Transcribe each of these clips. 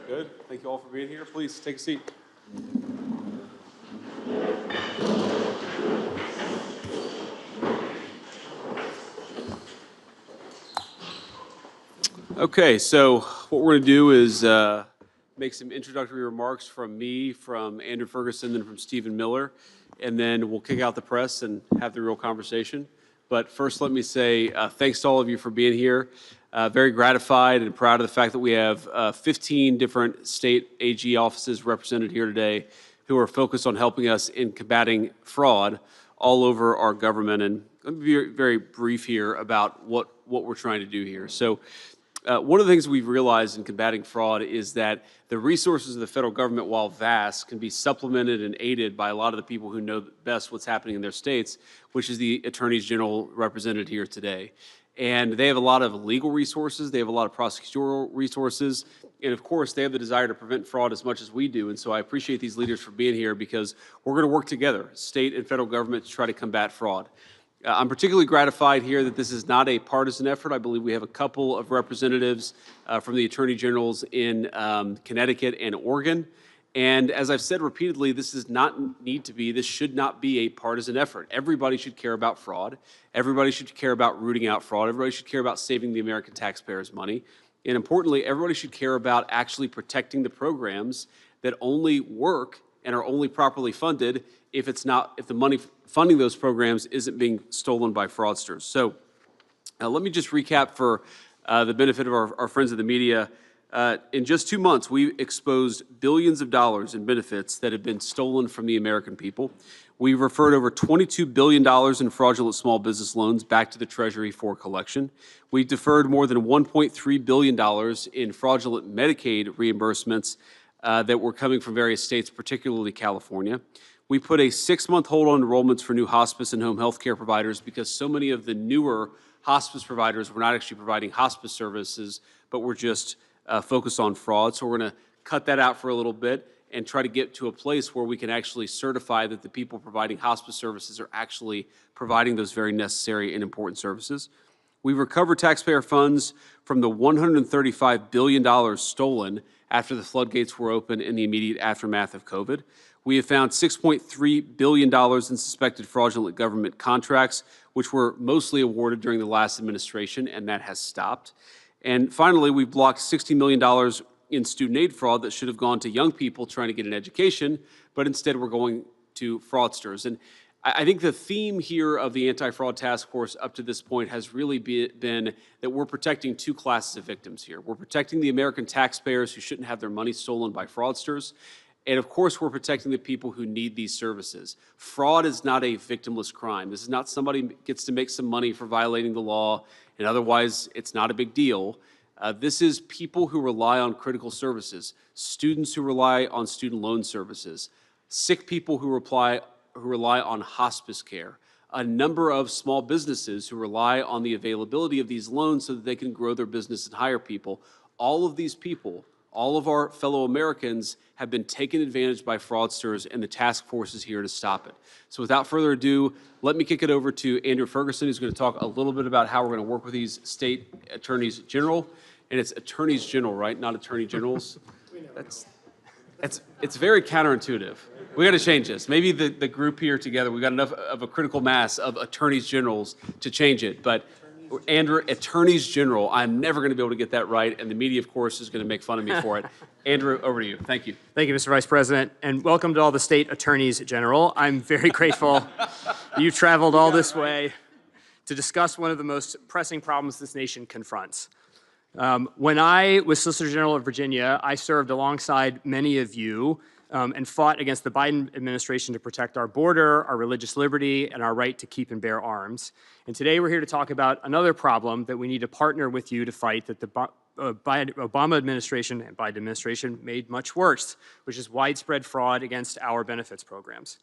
Good. Thank you all for being here. Please take a seat. Okay, so what we're going to do is make some introductory remarks from me, from Andrew Ferguson, and from Stephen Miller, and then we'll kick out the press and have the real conversation. But first, let me say thanks to all of you for being here. Very gratified and proud of the fact that we have 15 different state AG offices represented here today who are focused on helping us in combating fraud all over our government. And let me be very brief here about what we're trying to do here. So one of the things we've realized in combating fraud is that the resources of the federal government, while vast, can be supplemented and aided by a lot of the people who know best what's happening in their states, which is the attorneys general represented here today. And they have a lot of legal resources, they have a lot of prosecutorial resources, and of course, they have the desire to prevent fraud as much as we do. And so I appreciate these leaders for being here because we're going to work together, state and federal government, to try to combat fraud. I'm particularly gratified here that this is not a partisan effort. I believe we have a couple of representatives from the attorney generals in Connecticut and Oregon. And as I've said repeatedly, this should not be a partisan effort. Everybody should care about fraud. Everybody should care about rooting out fraud. Everybody should care about saving the American taxpayers' money. And importantly, everybody should care about actually protecting the programs that only work and are only properly funded if the money funding those programs isn't being stolen by fraudsters. So let me just recap for the benefit of our friends of the media. In just 2 months, we exposed billions of dollars in benefits that have been stolen from the American people. We've referred over $22 billion in fraudulent small business loans back to the Treasury for collection. We've deferred more than $1.3 billion in fraudulent Medicaid reimbursements that were coming from various states, particularly California. We put a 6-month hold on enrollments for new hospice and home health care providers because so many of the newer hospice providers were not actually providing hospice services, but were just focused on fraud. So we're going to cut that out for a little bit and try to get to a place where we can actually certify that the people providing hospice services are actually providing those very necessary and important services. We've recovered taxpayer funds from the $135 billion stolen after the floodgates were open in the immediate aftermath of COVID. We have found $6.3 billion in suspected fraudulent government contracts, which were mostly awarded during the last administration, and that has stopped. And finally, we've blocked $60 million in student aid fraud that should have gone to young people trying to get an education, but instead we're going to fraudsters. And I think the theme here of the Anti-Fraud Task Force up to this point has really been that we're protecting two classes of victims here. We're protecting the American taxpayers who shouldn't have their money stolen by fraudsters. And of course, we're protecting the people who need these services. Fraud is not a victimless crime. This is not somebody gets to make some money for violating the law, and otherwise it's not a big deal. This is people who rely on critical services, students who rely on student loan services, sick people who rely on hospice care, a number of small businesses who rely on the availability of these loans so that they can grow their business and hire people. All of these people, all of our fellow Americans have been taken advantage by fraudsters, and the task force is here to stop it. So without further ado, let me kick it over to Andrew Ferguson, who's going to talk a little bit about how we're going to work with these state attorneys general. And it's attorneys general, right? Not attorney generals. It's very counterintuitive. We got to change this. Maybe the group here together, we got enough of a critical mass of attorneys generals to change it. But Andrew, attorneys general, I'm never going to be able to get that right, and the media, of course, is going to make fun of me for it. Andrew, over to you. Thank you. Thank you, Mr. Vice President, and welcome to all the state attorneys general. I'm very grateful you traveled all this way to discuss one of the most pressing problems this nation confronts. When I was Solicitor General of Virginia, I served alongside many of you and fought against the Biden administration to protect our border, our religious liberty, and our right to keep and bear arms. And today we're here to talk about another problem that we need to partner with you to fight that the Obama administration and Biden administration made much worse, which is widespread fraud against our benefits programs.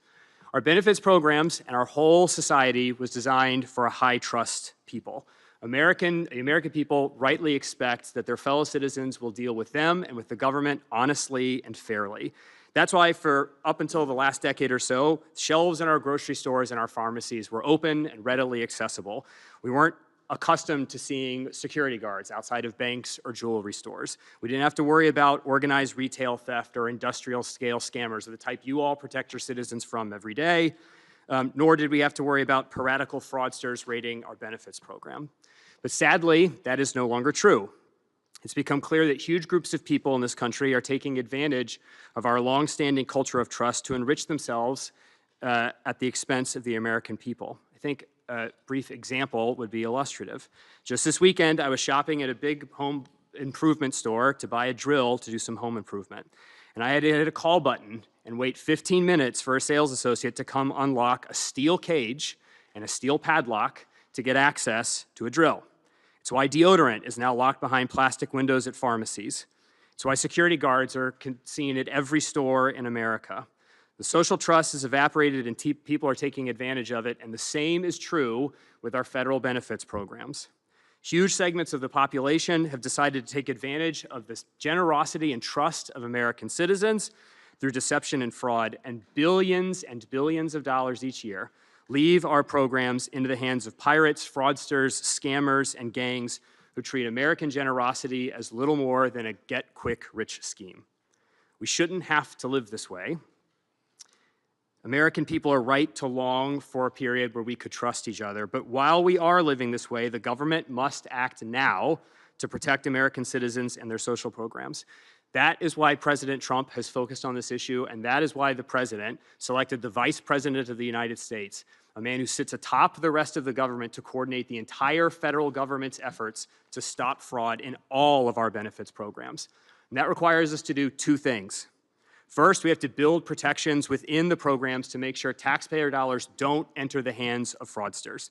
Our benefits programs and our whole society was designed for a high-trust people. The American people rightly expect that their fellow citizens will deal with them and with the government honestly and fairly. That's why for up until the last decade or so, shelves in our grocery stores and our pharmacies were open and readily accessible. We weren't accustomed to seeing security guards outside of banks or jewelry stores. We didn't have to worry about organized retail theft or industrial scale scammers of the type you all protect your citizens from every day, nor did we have to worry about piratical fraudsters raiding our benefits program. But sadly, that is no longer true. It's become clear that huge groups of people in this country are taking advantage of our longstanding culture of trust to enrich themselves at the expense of the American people. I think a brief example would be illustrative. Just this weekend, I was shopping at a big home improvement store to buy a drill to do some home improvement. And I had to hit a call button and wait 15 minutes for a sales associate to come unlock a steel cage and a steel padlock to get access to a drill. It's why deodorant is now locked behind plastic windows at pharmacies. It's why security guards are seen at every store in America. The social trust has evaporated and people are taking advantage of it, and the same is true with our federal benefits programs. Huge segments of the population have decided to take advantage of this generosity and trust of American citizens through deception and fraud, and billions of dollars each year leave our programs into the hands of pirates, fraudsters, scammers, and gangs who treat American generosity as little more than a get-quick-rich scheme. We shouldn't have to live this way. American people are right to long for a period where we could trust each other, but while we are living this way, the government must act now to protect American citizens and their social programs. That is why President Trump has focused on this issue, and that is why the president selected the Vice President of the United States, a man who sits atop the rest of the government to coordinate the entire federal government's efforts to stop fraud in all of our benefits programs. And that requires us to do two things. First, we have to build protections within the programs to make sure taxpayer dollars don't enter the hands of fraudsters.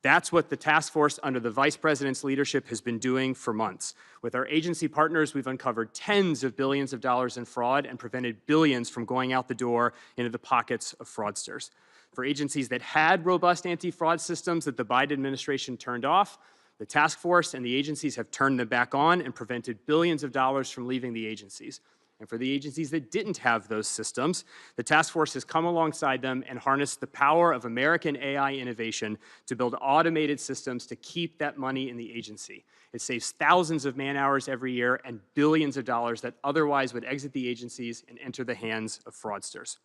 That's what the task force under the Vice President's leadership has been doing for months. With our agency partners, we've uncovered tens of billions of dollars in fraud and prevented billions from going out the door into the pockets of fraudsters. For agencies that had robust anti-fraud systems that the Biden administration turned off, the task force and the agencies have turned them back on and prevented billions of dollars from leaving the agencies. And for the agencies that didn't have those systems, the task force has come alongside them and harnessed the power of American AI innovation to build automated systems to keep that money in the agency. It saves thousands of man-hours every year and billions of dollars that otherwise would exit the agencies and enter the hands of fraudsters.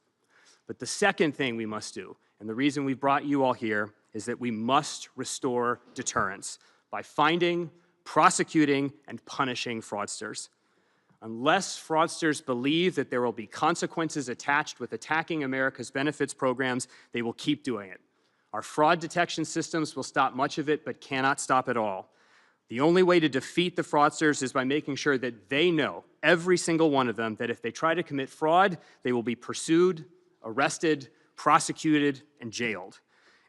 But the second thing we must do, and the reason we brought you all here, is that we must restore deterrence by finding, prosecuting, and punishing fraudsters. Unless fraudsters believe that there will be consequences attached with attacking America's benefits programs, they will keep doing it. Our fraud detection systems will stop much of it, but cannot stop it all. The only way to defeat the fraudsters is by making sure that they know, every single one of them, that if they try to commit fraud, they will be pursued, arrested, prosecuted, and jailed.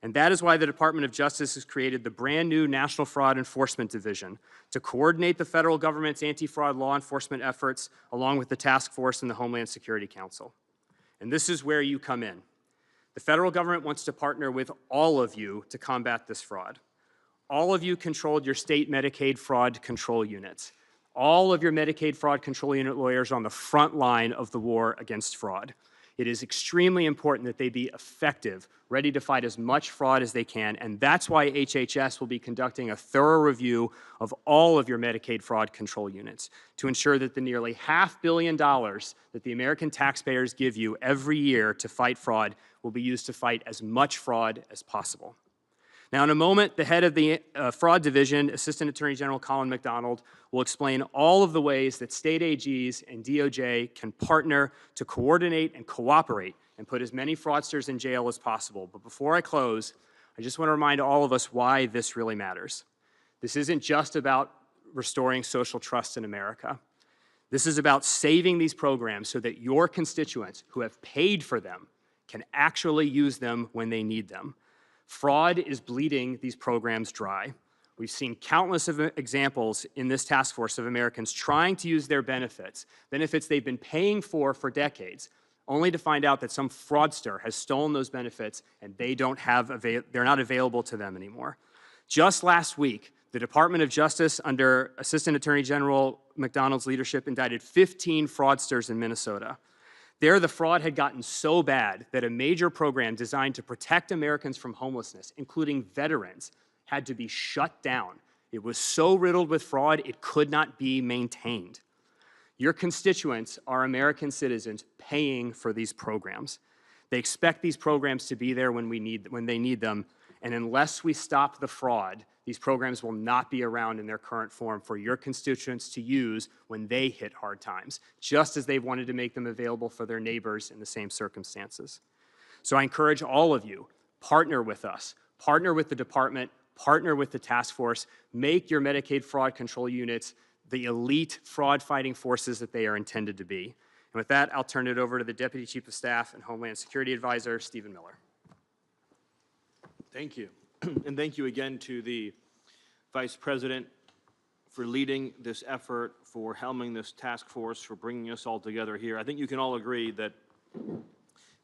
And that is why the Department of Justice has created the brand new National Fraud Enforcement Division to coordinate the federal government's anti-fraud law enforcement efforts along with the task force and the Homeland Security Council. And this is where you come in. The federal government wants to partner with all of you to combat this fraud. All of you controlled your state Medicaid fraud control units. All of your Medicaid fraud control unit lawyers are on the front line of the war against fraud. It is extremely important that they be effective, ready to fight as much fraud as they can, and that's why HHS will be conducting a thorough review of all of your Medicaid fraud control units to ensure that the nearly $500 million that the American taxpayers give you every year to fight fraud will be used to fight as much fraud as possible. Now, in a moment, the head of the Fraud Division, Assistant Attorney General Colin McDonald, will explain all of the ways that state AGs and DOJ can partner to coordinate and cooperate and put as many fraudsters in jail as possible. But before I close, I just want to remind all of us why this really matters. This isn't just about restoring social trust in America. This is about saving these programs so that your constituents who have paid for them can actually use them when they need them. Fraud is bleeding these programs dry. We've seen countless examples in this task force of Americans trying to use their benefits they've been paying for decades, only to find out that some fraudster has stolen those benefits and they're not available to them anymore. Just last week, the Department of Justice, under Assistant Attorney General McDonald's leadership, indicted 15 fraudsters in Minnesota. There, the fraud had gotten so bad that a major program designed to protect Americans from homelessness, including veterans, had to be shut down. It was so riddled with fraud, it could not be maintained. Your constituents are American citizens paying for these programs. They expect these programs to be there when they need them, and unless we stop the fraud, these programs will not be around in their current form for your constituents to use when they hit hard times, just as they've wanted to make them available for their neighbors in the same circumstances. So I encourage all of you, partner with us, partner with the department, partner with the task force, make your Medicaid fraud control units the elite fraud-fighting forces that they are intended to be. And with that, I'll turn it over to the Deputy Chief of Staff and Homeland Security Advisor, Stephen Miller. Thank you. And thank you again to the Vice President for leading this effort, for helming this task force, for bringing us all together here. I think you can all agree that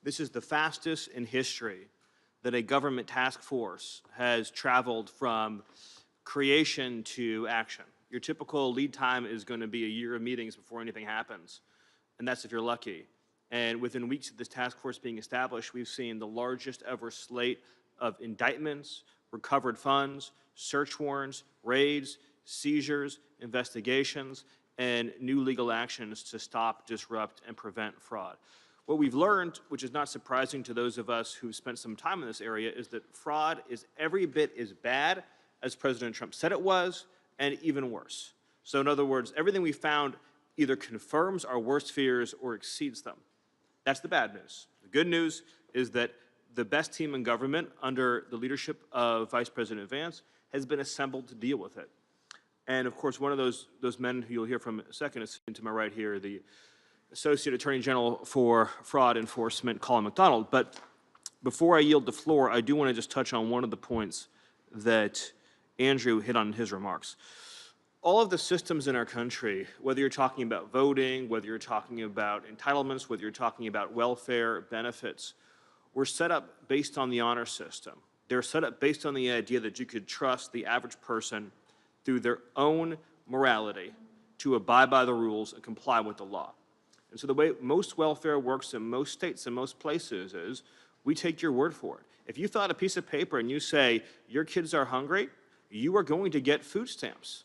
this is the fastest in history that a government task force has traveled from creation to action. Your typical lead time is going to be a year of meetings before anything happens, and that's if you're lucky. And within weeks of this task force being established, we've seen the largest ever slate of indictments, recovered funds, search warrants, raids, seizures, investigations, and new legal actions to stop, disrupt, and prevent fraud. What we've learned, which is not surprising to those of us who've spent some time in this area, is that fraud is every bit as bad as President Trump said it was, and even worse. So in other words, everything we found either confirms our worst fears or exceeds them. That's the bad news. The good news is that the best team in government under the leadership of Vice President Vance has been assembled to deal with it. And of course, one of those men who you'll hear from in a second is to my right here, the Associate Attorney General for Fraud Enforcement, Colin McDonald. But before I yield the floor, I do want to just touch on one of the points that Andrew hit on in his remarks. All of the systems in our country, whether you're talking about voting, whether you're talking about entitlements, whether you're talking about welfare benefits, were set up based on the honor system. They're set up based on the idea that you could trust the average person through their own morality to abide by the rules and comply with the law. And so the way most welfare works in most states and most places is we take your word for it. If you fill out a piece of paper and you say your kids are hungry, you are going to get food stamps.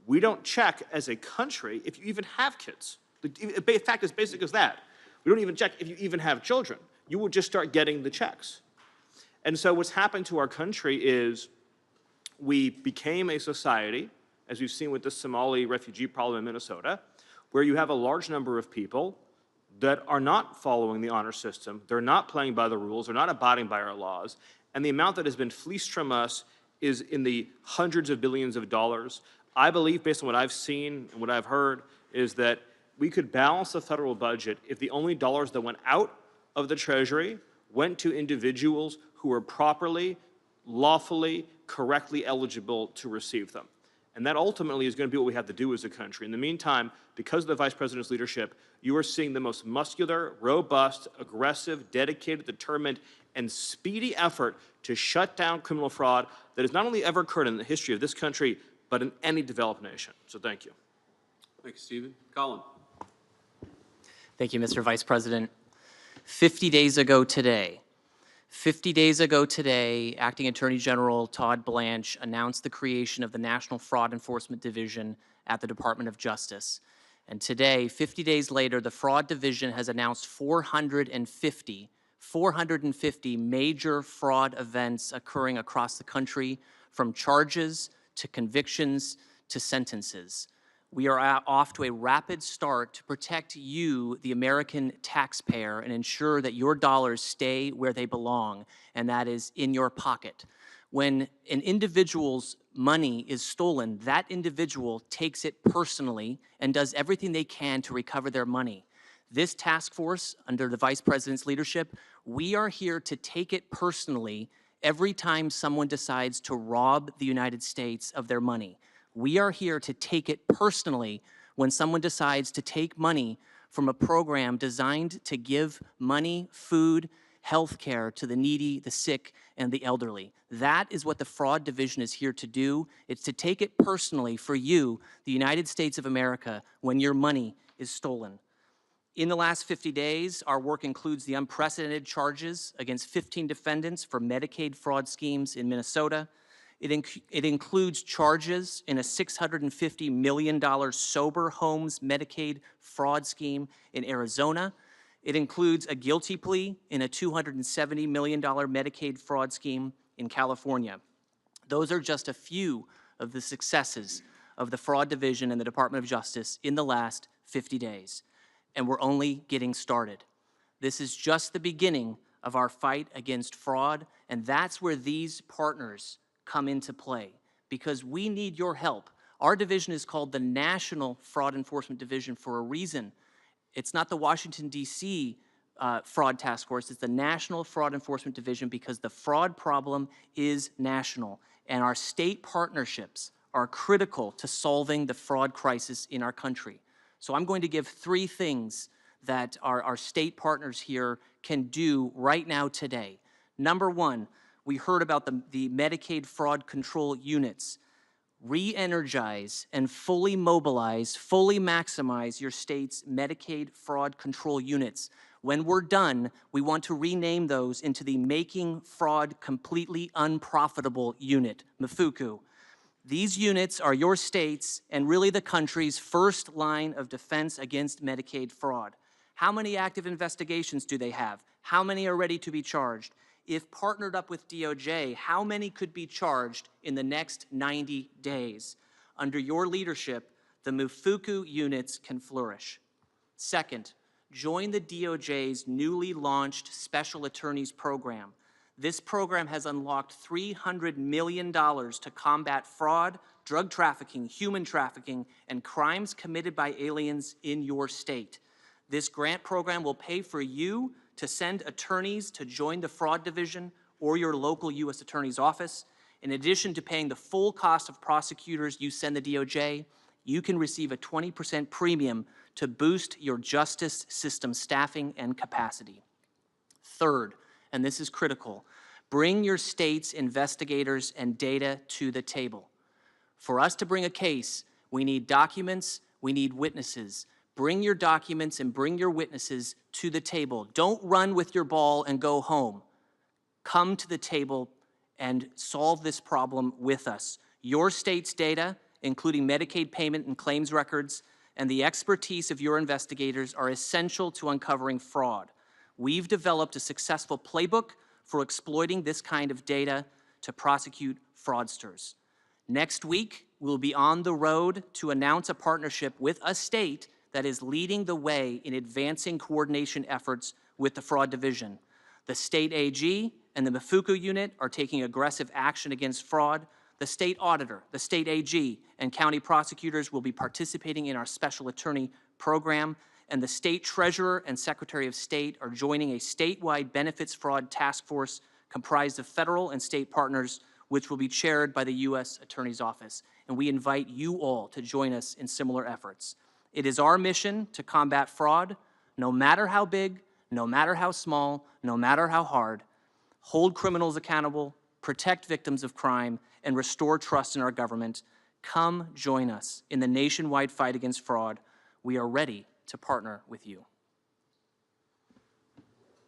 We don't check as a country if you even have kids. The fact is basic as that. We don't even check if you even have children. You will just start getting the checks. And so what's happened to our country is we became a society, as we've seen with the Somali refugee problem in Minnesota, where you have a large number of people that are not following the honor system, they're not playing by the rules, they're not abiding by our laws, and the amount that has been fleeced from us is in the hundreds of billions of dollars. I believe, based on what I've seen and what I've heard, is that we could balance the federal budget if the only dollars that went out of the Treasury went to individuals who were properly, lawfully, correctly eligible to receive them. And that ultimately is going to be what we have to do as a country. In the meantime, because of the Vice President's leadership, you are seeing the most muscular, robust, aggressive, dedicated, determined, and speedy effort to shut down criminal fraud that has not only ever occurred in the history of this country, but in any developed nation. So thank you. Thank you, Stephen. Colin. Thank you, Mr. Vice President. 50 days ago today, Acting Attorney General Todd Blanche announced the creation of the National Fraud Enforcement Division at the Department of Justice. And today, 50 days later, the Fraud Division has announced 450 major fraud events occurring across the country, from charges to convictions to sentences. We are off to a rapid start to protect you, the American taxpayer, and ensure that your dollars stay where they belong, and that is in your pocket. When an individual's money is stolen, that individual takes it personally and does everything they can to recover their money. This task force, under the Vice President's leadership, we are here to take it personally every time someone decides to rob the United States of their money. We are here to take it personally when someone decides to take money from a program designed to give money, food, health care to the needy, the sick, and the elderly. That is what the Fraud Division is here to do. It's to take it personally for you, the United States of America, when your money is stolen. In the last 50 days, our work includes the unprecedented charges against 15 defendants for Medicaid fraud schemes in Minnesota. It includes charges in a $650 million sober homes Medicaid fraud scheme in Arizona. It includes a guilty plea in a $270 million Medicaid fraud scheme in California. Those are just a few of the successes of the Fraud Division and the Department of Justice in the last 50 days. And we're only getting started. This is just the beginning of our fight against fraud, and that's where these partners come into play, because we need your help. Our division is called the National Fraud Enforcement Division for a reason. It's not the Washington, D.C. Fraud Task Force, it's the National Fraud Enforcement Division, because the fraud problem is national, and our state partnerships are critical to solving the fraud crisis in our country. So I'm going to give 3 things that our state partners here can do right now today. Number 1, we heard about the Medicaid fraud control units. Re-energize and fully mobilize, fully maximize your state's Medicaid fraud control units. When we're done, we want to rename those into the Making Fraud Completely Unprofitable Unit, MFUCU. These units are your state's and really the country's first line of defense against Medicaid fraud. How many active investigations do they have? How many are ready to be charged? If partnered up with DOJ, how many could be charged in the next 90 days? Under your leadership, the MFUCU units can flourish. Second, join the DOJ's newly launched Special Attorneys Program. This program has unlocked $300 million to combat fraud, drug trafficking, human trafficking, and crimes committed by aliens in your state. This grant program will pay for you to send attorneys to join the Fraud Division or your local U.S. Attorney's Office. In addition to paying the full cost of prosecutors you send the DOJ, you can receive a 20% premium to boost your justice system staffing and capacity. Third, and this is critical, bring your state's investigators and data to the table. For us to bring a case, we need documents, we need witnesses. Bring your documents and bring your witnesses to the table. Don't run with your ball and go home. Come to the table and solve this problem with us. Your state's data, including Medicaid payment and claims records, and the expertise of your investigators are essential to uncovering fraud. We've developed a successful playbook for exploiting this kind of data to prosecute fraudsters. Next week, we'll be on the road to announce a partnership with a state that is leading the way in advancing coordination efforts with the Fraud Division. The state AG and the MFUCU unit are taking aggressive action against fraud. The state auditor, the state AG, and county prosecutors will be participating in our special attorney program, and the state treasurer and secretary of state are joining a statewide benefits fraud task force comprised of federal and state partners, which will be chaired by the U.S. Attorney's Office. And we invite you all to join us in similar efforts. It is our mission to combat fraud, no matter how big, no matter how small, no matter how hard, hold criminals accountable, protect victims of crime, and restore trust in our government. Come join us in the nationwide fight against fraud. We are ready to partner with you.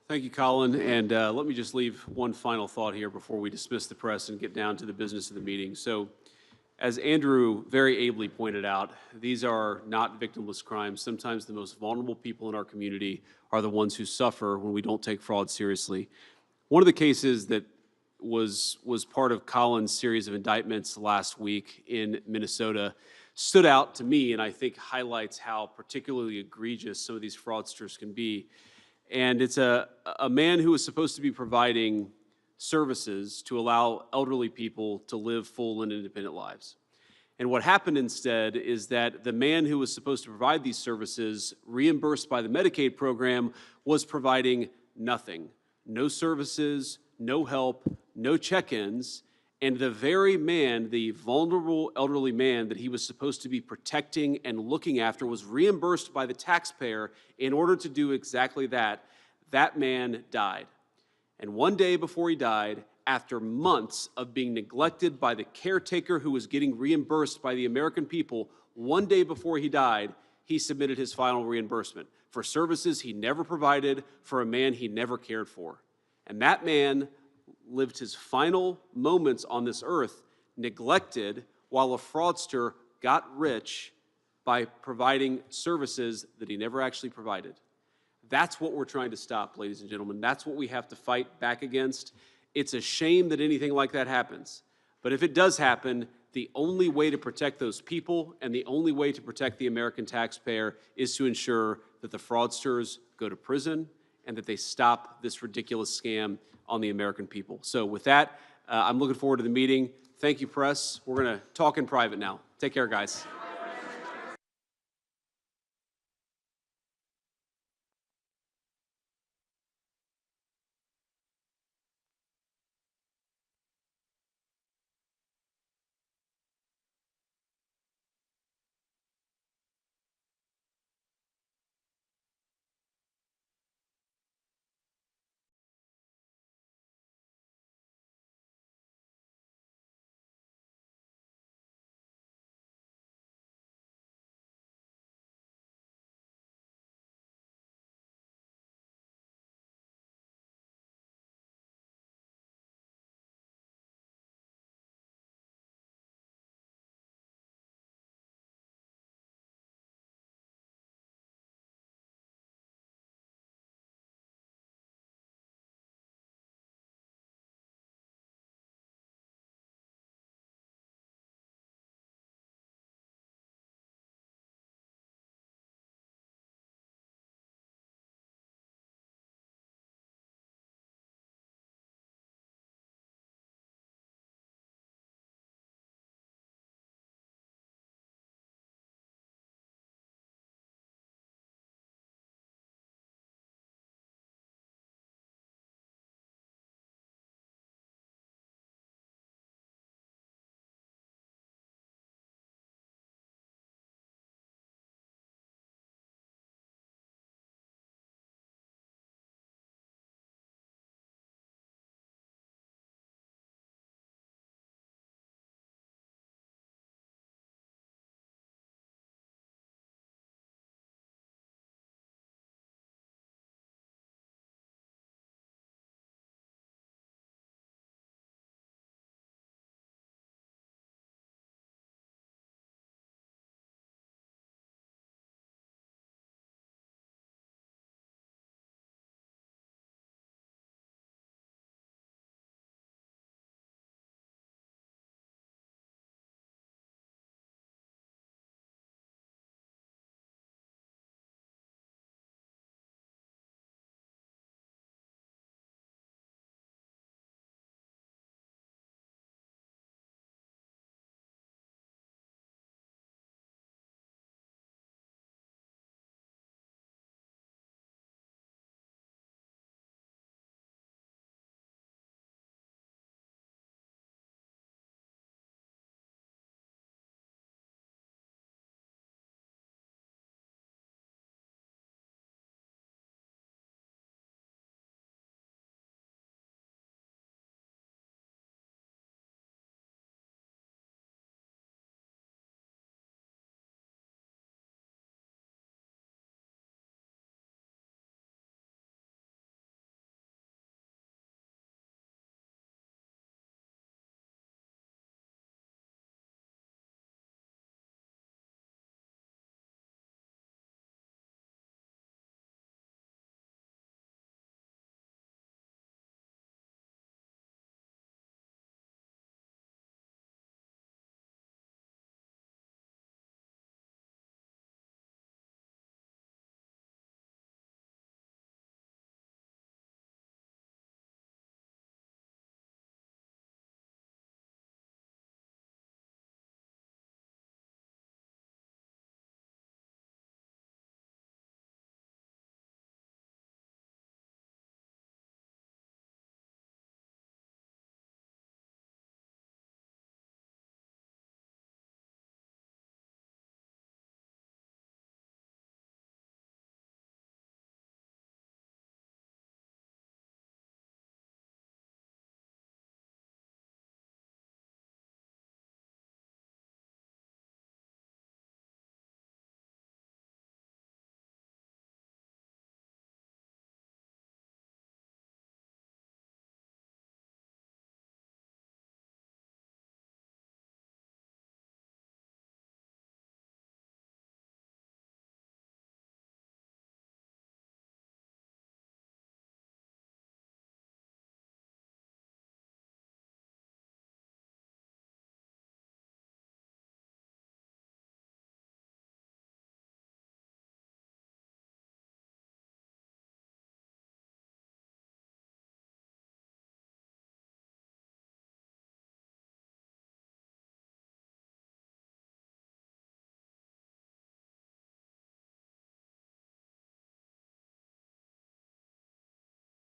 Thank you, Colin. And let me just leave one final thought here before we dismiss the press and get down to the business of the meeting. So, as Andrew very ably pointed out, these are not victimless crimes. Sometimes the most vulnerable people in our community are the ones who suffer when we don't take fraud seriously. One of the cases that was part of Colin's series of indictments last week in Minnesota stood out to me, and I think highlights how particularly egregious some of these fraudsters can be. And it's a man who was supposed to be providing services to allow elderly people to live full and independent lives. And what happened instead is that the man who was supposed to provide these services, reimbursed by the Medicaid program, was providing nothing. No services, no help, no check-ins, and the very man, the vulnerable elderly man that he was supposed to be protecting and looking after, was reimbursed by the taxpayer in order to do exactly that. That man died. And one day before he died, after months of being neglected by the caretaker who was getting reimbursed by the American people, one day before he died, he submitted his final reimbursement for services he never provided for a man he never cared for. And that man lived his final moments on this earth neglected while a fraudster got rich by providing services that he never actually provided. That's what we're trying to stop, ladies and gentlemen. That's what we have to fight back against. It's a shame that anything like that happens. But if it does happen, the only way to protect those people and the only way to protect the American taxpayer is to ensure that the fraudsters go to prison and that they stop this ridiculous scam on the American people. So with that, I'm looking forward to the meeting. Thank you, press. We're going to talk in private now. Take care, guys.